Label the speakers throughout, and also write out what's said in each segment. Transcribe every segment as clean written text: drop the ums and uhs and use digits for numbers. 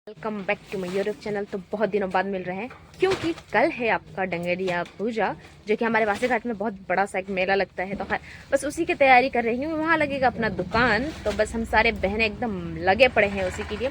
Speaker 1: Welcome back to my YouTube channel. तो बहुत दिनों बाद मिल रहे हैं क्योंकि कल है आपका डंगरिया पूजा, जो कि हमारे वासीघाट में बहुत बड़ा सा एक मेला लगता है। तो बस उसी की तैयारी कर रही हूँ। वहाँ लगेगा अपना दुकान, तो बस हम सारे बहनें एकदम लगे पड़े हैं उसी के लिए।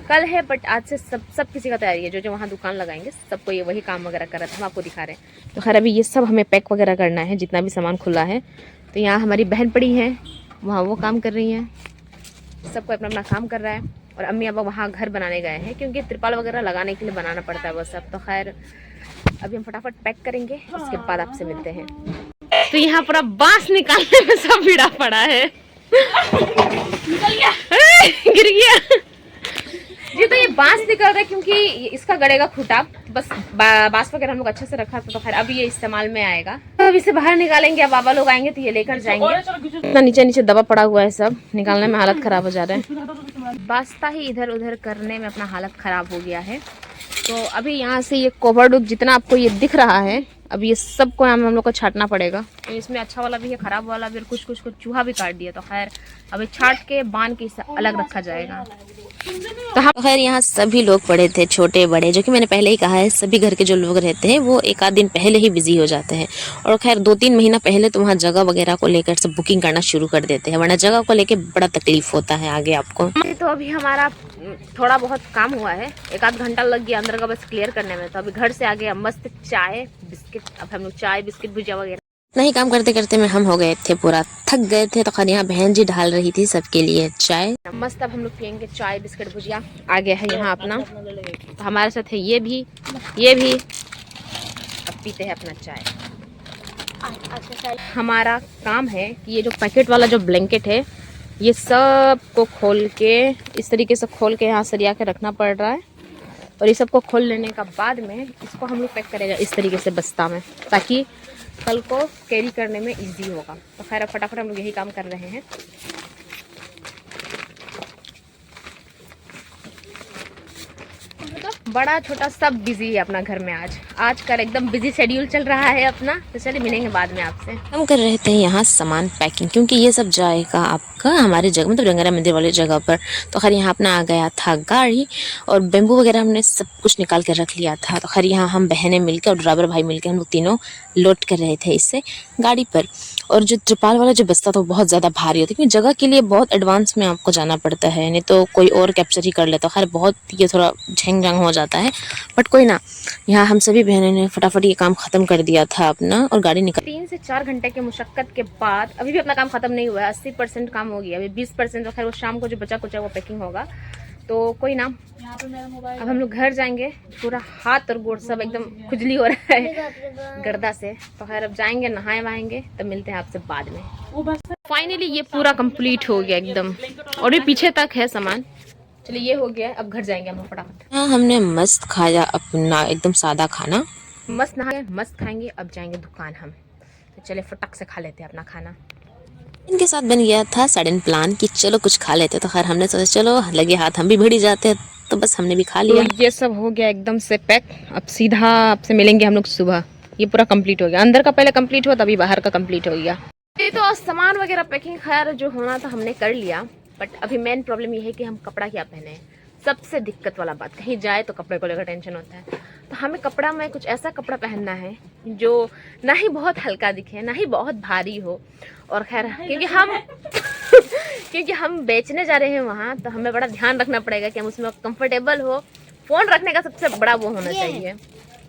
Speaker 1: कल है बट आज से सब किसी का तैयारी है। जो जो वहाँ दुकान लगाएंगे सबको ये वही काम वगैरह कर रहा था, हम आपको दिखा रहे हैं। तो खैर अभी ये सब हमें पैक वगैरह करना है, जितना भी सामान खुला है। तो यहाँ हमारी बहन पड़ी है, वहाँ वो काम कर रही हैं, सबको अपना अपना काम कर रहा है। और अम्मी अब वहाँ घर बनाने गए हैं क्योंकि त्रिपाल वगैरह लगाने के लिए बनाना पड़ता है वो सब। तो खैर अभी हम फटाफट पैक करेंगे, उसके बाद आपसे मिलते हैं। तो यहाँ पूरा बांस निकालने में सब भिड़ा पड़ा है। निकल गया, गिर गया जी। तो ये बांस निकल रहा है क्योंकि इसका गड़ेगा खूटा। बस बांस वगैरह हम लोग अच्छे से रखा था, तो खैर अभी ये इस्तेमाल में आएगा। तो अब इसे बाहर निकालेंगे। अब बाबा लोग आएंगे तो ये लेकर जाएंगे। इतना नीचे नीचे दबा पड़ा हुआ है, सब निकालने में हालत खराब हो जा रहा है। बास्ता ही इधर उधर करने में अपना हालत खराब हो गया है। तो अभी यहाँ से ये कोबरडुक जितना आपको ये दिख रहा है, अब ये सबको हम लोग को छाटना पड़ेगा। तो इसमें अच्छा वाला भी है, खराब वाला भी, और कुछ कुछ को चूहा भी काट दिया। तो खैर अभी छाट के बांध के इसे अलग रखा जाएगा।
Speaker 2: तो हम खैर यहाँ सभी लोग पड़े थे, छोटे बड़े, जो कि मैंने पहले ही कहा है, सभी घर के जो लोग रहते हैं वो एक आध दिन पहले ही बिजी हो जाते हैं। और खैर 2-3 महीना पहले तो वहाँ जगह वगैरह को लेकर सब बुकिंग करना शुरू कर देते हैं, वरना जगह को लेकर बड़ा तकलीफ होता है आगे आपको।
Speaker 1: तो अभी हमारा थोड़ा बहुत काम हुआ है, 1-8 घंटा लग गया अंदर का बस क्लियर करने में। तो अभी घर से आ गया मस्त चाय बिस्किट। अब हम लोग चाय बिस्किट भुजिया वगैरह
Speaker 2: नहीं, काम करते करते में हम हो गए थे, पूरा थक गए थे। तो खैर यहाँ बहन जी ढाल रही थी सबके लिए चाय
Speaker 1: मस्त। अब हम लोग पियेंगे चाय बिस्किट भुजिया। आ गया है यहाँ अपना, तो हमारे साथ है ये भी। अब पीते हैं अपना चाय। हमारा काम है कि ये जो पैकेट वाला जो ब्लैंकेट है, ये सब को खोल के इस तरीके से खोल के यहाँ सरिया के रखना पड़ रहा है। और ये सबको खोल लेने का बाद में इसको हम लोग पैक करेगा इस तरीके से बस्ता में, ताकि कल को कैरी करने में इजी होगा। तो खैर फटाफट हम लोग यही काम कर रहे हैं। बड़ा छोटा सब बिजी है अपना घर में। आज का एकदम बिजी शेड्यूल चल रहा है अपना। तो चलिए मिलेंगे बाद में आपसे।
Speaker 2: हम कर रहे थे यहाँ सामान पैकिंग, क्योंकि ये सब जाएगा आपका हमारे जगह, मतलब रंगारा मंदिर वाली जगह पर। तो खैर यहाँ अपना आ गया था गाड़ी, और बेम्बू वगैरह हमने सब कुछ निकाल कर रख लिया था। तो खैर यहाँ हम बहनें मिलकर और ड्राइवर भाई मिलकर हम लोग तीनों लोड कर रहे थे इससे गाड़ी पर। और जो त्रिपाल वाला जो बस्ता था वो बहुत ज़्यादा भारी होता है, क्योंकि जगह के लिए बहुत एडवांस में आपको जाना पड़ता है, नहीं तो कोई और कैप्चर ही कर लेता। खैर बहुत ये थोड़ा झेंग झंग हो जाता है, बट कोई ना। यहाँ हम सभी बहनों ने फटाफट ये काम खत्म कर दिया था अपना, और गाड़ी निकल।
Speaker 1: 3 से 4 घंटे के मुशक्कत के बाद अभी भी अपना काम खत्म नहीं हुआ है। 80% काम हो गया, अभी 20% तो खैर वो शाम को जो बचा कुचा वो पैकिंग होगा। तो कोई ना, अब हम लोग घर जाएंगे। पूरा हाथ और गोड़ सब एकदम खुजली हो रहा है गर्दा से। तो खैर अब जाएंगे, नहाए वहाएंगे, तब मिलते हैं आपसे बाद में। फाइनली ये पूरा कंप्लीट हो गया एकदम, और भी पीछे तक है सामान। चलिए ये हो गया, अब घर जाएंगे हम फटाफट।
Speaker 2: हाँ, हमने मस्त खाया अपना एकदम सादा खाना,
Speaker 1: मस्त नहाए मस्त खाएंगे। अब जाएंगे दुकान हम। तो चले फटक से खा लेते हैं अपना खाना।
Speaker 2: इनके साथ बन गया था सडन प्लान कि चलो कुछ खा लेते। तो खैर हमने सोचा चलो लगे हाथ हम भी भिड़ जाते हैं, तो बस हमने भी खा लिया।
Speaker 1: तो ये सब हो गया एकदम से पैक। अब सीधा आपसे मिलेंगे हम लोग सुबह। ये पूरा कंप्लीट हो गया, अंदर का पहले कंप्लीट हुआ तभी बाहर का कंप्लीट हो गया। ये तो सामान वगैरह पैकिंग खैर जो होना था हमने कर लिया। बट अभी मेन प्रॉब्लम ये है कि हम कपड़ा क्या पहने। सबसे दिक्कत वाला बात, कहीं जाए तो कपड़े को लेकर टेंशन होता है। तो हमें कपड़ा में कुछ ऐसा कपड़ा पहनना है जो ना ही बहुत हल्का दिखे ना ही बहुत भारी हो। और खैर क्योंकि हम बेचने जा रहे हैं वहाँ, तो हमें बड़ा ध्यान रखना पड़ेगा कि हम उसमें कंफर्टेबल हो। फ़ोन रखने का सबसे बड़ा वो होना चाहिए,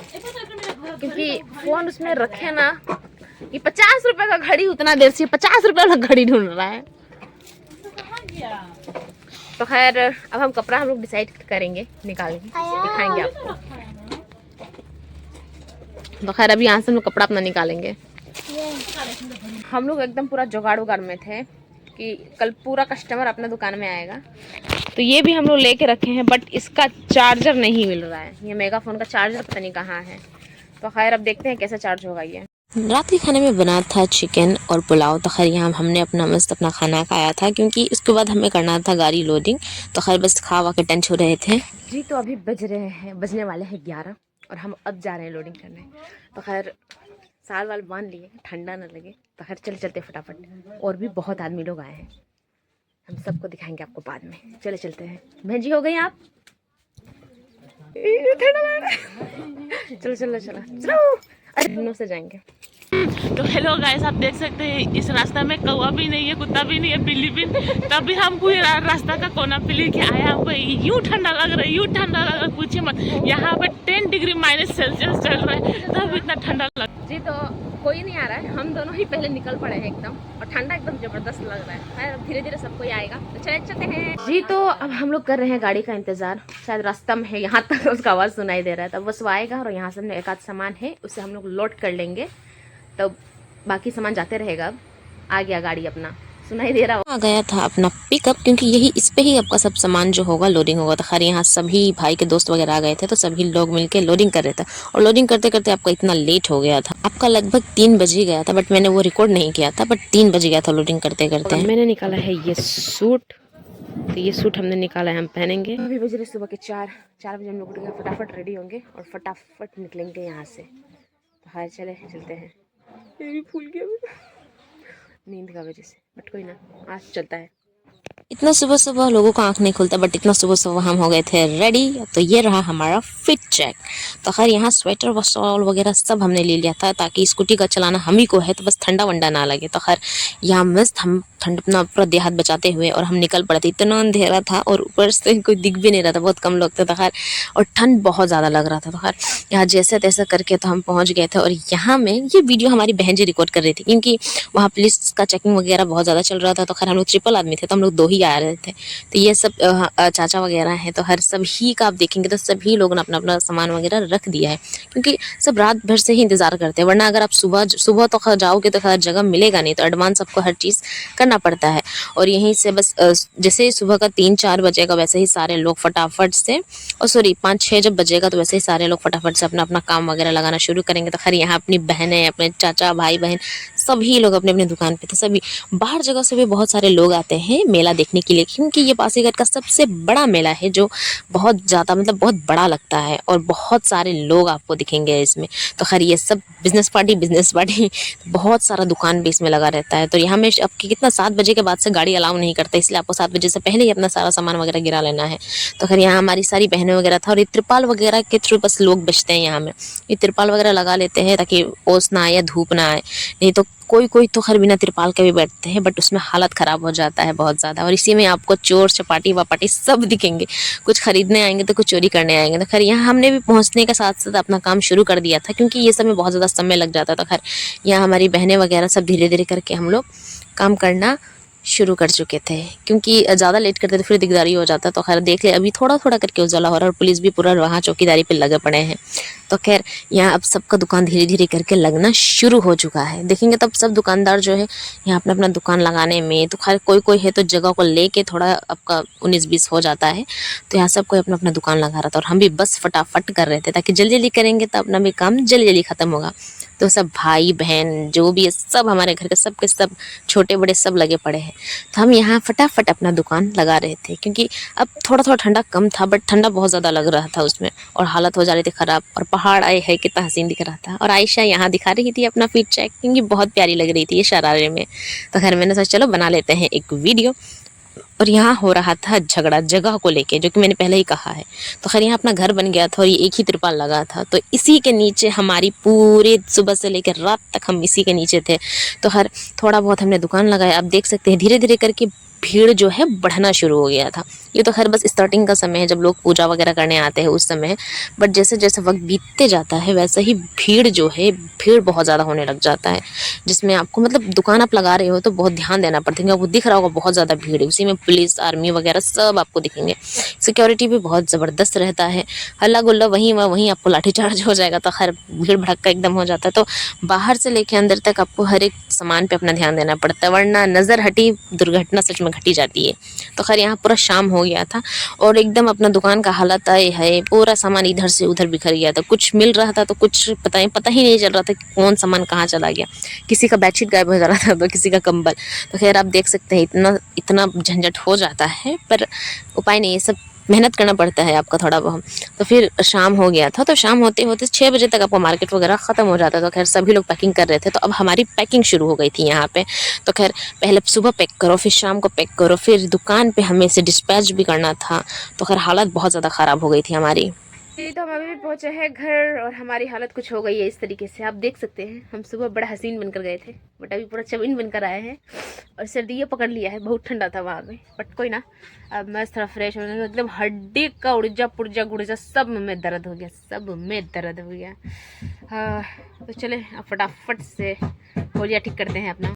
Speaker 1: क्योंकि फ़ोन उसमें रखे ना, ये 50 रुपए का घड़ी उतना देर से 50 रुपए वाला घड़ी ढूंढ रहा है। तो खैर अब हम कपड़ा हम लोग डिसाइड करेंगे, निकालेंगे, दिखाएंगे आपको। तो खैर अभी यहाँ से हम लोग कपड़ा अपना निकालेंगे। हम लोग एकदम पूरा जुगाड़ उगाड़ में थे कि कल पूरा कस्टमर अपना दुकान में आएगा। तो ये भी हम लोग लेके रखे हैं, बट इसका चार्जर नहीं मिल रहा है। ये मेगाफोन का चार्जर पता नहीं कहाँ है। तो खैर अब देखते हैं कैसे चार्ज होगा ये।
Speaker 2: रात के खाने में बना था चिकन और पुलाव। तो खैर यहाँ हमने अपना मस्त अपना खाना खाया था, क्योंकि उसके बाद हमें करना था गाड़ी लोडिंग। तो खैर बस खा वा के टेंशन हो रहे थे
Speaker 1: जी। तो अभी बजने वाले हैं 11, और हम अब जा रहे हैं लोडिंग करने। तो खैर साल वाल बांध लिए, ठंडा ना लगे। तो खैर चलते फटाफट। और भी बहुत आदमी लोग आए हैं, हम सबको दिखाएंगे आपको बाद में। चले चलते हैं। बहन जी हो गई आप? ठंडा लग रहा है। चलो चलो चलो चलो, अरे दोनों से जाएंगे।
Speaker 3: तो हेलो गाइस, आप देख सकते हैं इस रास्ता में कौवा भी नहीं है, कुत्ता भी नहीं है, बिल्ली भी नहीं। तब भी हम कोई रास्ता का कोना पे लेके आए। हमको यूँ ठंडा लग रहा है, यूँ ठंडा लग रहा है, पूछिए मत। यहाँ पे 10 डिग्री -सेल्सियस चल रहा है, तब इतना ठंडा लग।
Speaker 1: जी तो कोई नहीं आ रहा है, हम दोनों ही पहले निकल पड़े हैं एकदम, और ठंडा एकदम जबरदस्त लग रहा है। धीरे धीरे सब कोई आएगा, तो चलते हैं। जी तो अब हम लोग कर रहे हैं गाड़ी का इंतजार। शायद रास्ता में है, यहाँ तक उसका आवाज़ सुनाई दे रहा है। तब बस वो आएगा और यहाँ से हमने एक आध सामान है उसे हम लोग लोड कर लेंगे, तो बाकी सामान जाते रहेगा। अब आ गया गाड़ी अपना, सुनाई दे रहा हो।
Speaker 2: आ गया था अपना पिकअप, क्योंकि यही इस पे ही आपका सब सामान जो होगा लोडिंग होगा। तो खैर यहाँ सभी भाई के दोस्त वगैरह आ गए थे, तो सभी लोग मिलके लोडिंग कर रहे थे। और लोडिंग करते करते आपका इतना लेट हो गया था, आपका लगभग 3 बज ही गया था, बट मैंने वो रिकॉर्ड नहीं किया था। बट 3 बज गया था लोडिंग करते करते।
Speaker 1: मैंने निकाला है ये सूट, तो ये सूट हमने निकाला है, हम पहनेंगे। अभी बज रहे सुबह के 4 बजे हम लोग उठ गए, फटाफट रेडी होंगे और फटाफट निकलेंगे यहाँ से। तो हाय चलते हैं। ये भी फूल गया नींद का वजह से, बट कोई ना, आज चलता है।
Speaker 2: इतना सुबह सुबह लोगों का आंख नहीं खुलता, बट इतना सुबह सुबह हम हो गए थे रेडी। तो ये रहा हमारा फिट चेक। तो खैर यहाँ स्वेटर व शॉल वगैरह सब हमने ले लिया था, ताकि स्कूटी का चलाना हम ही को है, तो बस ठंडा वंडा ना लगे। तो खैर यहाँ मस्त हम ठंड अपना पूरा देह हाथ बचाते हुए और हम निकल पड़े थे। इतना अंधेरा था और ऊपर से कोई दिख भी नहीं रहा था, बहुत कम लोग थे। तो खैर और ठंड बहुत ज़्यादा लग रहा था। तो खैर यहाँ जैसे तैसे करके तो हम पहुँच गए थे। और यहाँ में ये वीडियो हमारी बहन जी रिकॉर्ड कर रही थी, क्योंकि वहाँ पुलिस का चेकिंग वगैरह बहुत ज़्यादा चल रहा था। तो खैर हम लोग ट्रिपल आदमी थे, तो हम लोग 2 ही आ रहे थे। तो ये सब चाचा वगैरह हैं, तो हर सभी का आप देखेंगे तो सभी लोगों ने अपना अपना सामान वगैरह रख दिया है, क्योंकि सब रात भर से ही इंतज़ार करते हैं। वरना अगर आप सुबह तो जाओगे तो खैर जगह मिलेगा नहीं, तो एडवांस आपको हर चीज़ करना पड़ता है। और यहीं से बस जैसे ही सुबह का 3-4 बजेगा, वैसे ही सारे लोग फटाफट से, और सॉरी 5-6 जब बजेगा, तो वैसे ही सारे लोग फटाफट से अपना अपना काम वगैरह लगाना शुरू करेंगे। तो खैर यहाँ अपनी बहनें, अपने चाचा, भाई बहन सभी लोग अपने अपने दुकान पे थे। सभी बाहर जगह से भी बहुत सारे लोग आते हैं मेला देखने के लिए, क्योंकि ये पासीघाट का सबसे बड़ा मेला है, जो बहुत ज़्यादा मतलब बहुत बड़ा लगता है, और बहुत सारे लोग आपको दिखेंगे इसमें। तो खैर ये सब बिजनेस पार्टी बहुत सारा दुकान भी इसमें लगा रहता है। तो यहाँ में आपकी कितना 7 बजे के बाद से गाड़ी अलाउ नहीं करता, इसलिए आपको 7 बजे से पहले ही अपना सारा सामान वगैरह गिरा लेना है। तो खैर यहाँ हमारी सारी बहनें वगैरह था, और ये त्रिपाल वगैरह के थ्रू बस लोग बचते हैं यहाँ में। ये त्रिपाल वगैरह लगा लेते हैं ताकि ओस ना आए या धूप ना आए, नहीं तो कोई तो खैर बिना त्रिपाल के भी बैठते हैं, बट उसमें हालत ख़राब हो जाता है बहुत ज़्यादा। और इसी में आपको चोर चपाटी वपाटी सब दिखेंगे, कुछ खरीदने आएंगे तो कुछ चोरी करने आएंगे। तो खैर यहाँ हमने भी पहुँचने के साथ साथ अपना काम शुरू कर दिया था, क्योंकि ये सब में बहुत ज़्यादा समय लग जाता था। खैर यहाँ हमारी बहनें वगैरह सब धीरे धीरे करके हम लोग काम करना शुरू कर चुके थे, क्योंकि ज़्यादा लेट करते तो फिर दिकदारी हो जाता। तो खैर देख ले, अभी थोड़ा थोड़ा करके उजाला हो रहा है, और पुलिस भी पूरा वहाँ चौकीदारी पे लगे पड़े हैं। तो खैर यहाँ अब सबका दुकान धीरे धीरे करके लगना शुरू हो चुका है। देखेंगे तब सब दुकानदार जो है यहाँ अपना अपना दुकान लगाने में, तो खैर कोई है तो जगह को लेके थोड़ा आपका 19-20 हो जाता है। तो यहाँ सब कोई अपना अपना दुकान लगा रहा था, और हम भी बस फटाफट कर रहे थे, ताकि जल्दी जल्दी करेंगे तो अपना भी काम जल्दी जल्दी ख़त्म होगा। तो सब भाई बहन जो भी है, सब हमारे घर के सब छोटे बड़े सब लगे पड़े हैं। तो हम यहाँ फटाफट अपना दुकान लगा रहे थे, क्योंकि अब थोड़ा थोड़ा ठंडा कम था, बट ठंडा बहुत ज़्यादा लग रहा था उसमें, और हालत हो जा रही थी ख़राब। और पहाड़ आए है कितना हसीन दिख रहा था, और आयशा यहाँ दिखा रही थी अपना फिट चेक, क्योंकि बहुत प्यारी लग रही थी ये शरारे में। तो खैर मैंने सोचा चलो बना लेते हैं एक वीडियो। और यहाँ हो रहा था झगड़ा जगह को लेके, जो कि मैंने पहले ही कहा है। तो खैर यहाँ अपना घर बन गया था, और ये एक ही त्रिपाल लगा था, तो इसी के नीचे हमारी पूरे सुबह से लेकर रात तक हम इसी के नीचे थे। तो खैर थोड़ा बहुत हमने दुकान लगाया। आप देख सकते हैं धीरे धीरे करके भीड़ जो है बढ़ना शुरू हो गया था। ये तो खैर बस स्टार्टिंग का समय है, जब लोग पूजा वगैरह करने आते हैं उस समय, बट जैसे जैसे वक्त बीतते जाता है वैसे ही भीड़ जो है भीड़ बहुत ज़्यादा होने लग जाता है, जिसमें आपको मतलब दुकान आप लगा रहे हो तो बहुत ध्यान देना पड़ता है। आपको दिख रहा होगा बहुत ज़्यादा भीड़ है, उसी में पुलिस आर्मी वगैरह सब आपको दिखेंगे। सिक्योरिटी भी बहुत ज़बरदस्त रहता है, हल्ला गुल्ला वहीं आपको लाठीचार्ज हो जाएगा। तो खैर भीड़ भड़क्का एकदम हो जाता है। तो बाहर से लेके अंदर तक आपको हर एक सामान पे अपना ध्यान देना पड़ता है, वरना नज़र हटी दुर्घटना सच में घटी जाती है। तो खैर यहाँ पूरा शाम हो गया था, और एकदम अपना दुकान का हालत है, पूरा सामान इधर से उधर बिखर गया था। कुछ मिल रहा था तो कुछ पता ही नहीं चल रहा था कि कौन सामान कहाँ चला गया। किसी का बेडशीट गायब हो जा रहा था, तो किसी का कंबल। तो खैर आप देख सकते हैं इतना झंझट हो जाता है, पर उपाय नहीं, ये सब मेहनत करना पड़ता है आपका थोड़ा बहुत। तो फिर शाम हो गया था, तो शाम होते होते 6 बजे तक आपको मार्केट वगैरह ख़त्म हो जाता था। तो खैर सभी लोग पैकिंग कर रहे थे, तो अब हमारी पैकिंग शुरू हो गई थी यहाँ पे। तो खैर पहले सुबह पैक करो, फिर शाम को पैक करो, फिर दुकान पे हमें इसे डिस्पैच भी करना था। तो खैर हालत बहुत ज़्यादा ख़राब हो गई थी हमारी।
Speaker 1: जी तो हम अभी भी पहुंचे हैं घर और हमारी हालत कुछ हो गई है इस तरीके से। आप देख सकते हैं हम सुबह बड़ा हसीन बनकर गए थे बट अभी पूरा चवीन बनकर आए हैं और सर्दी ये पकड़ लिया है। बहुत ठंडा था वहाँ पे बट कोई ना, अब मैं थोड़ा फ्रेश होने लगा। एकदम हड्डी का उर्जा पुर्जा गुर्जा सब में दर्द हो गया, सब में दर्द हो गया। हाँ तो चले अब फटाफट से होलिया ठीक करते हैं अपना।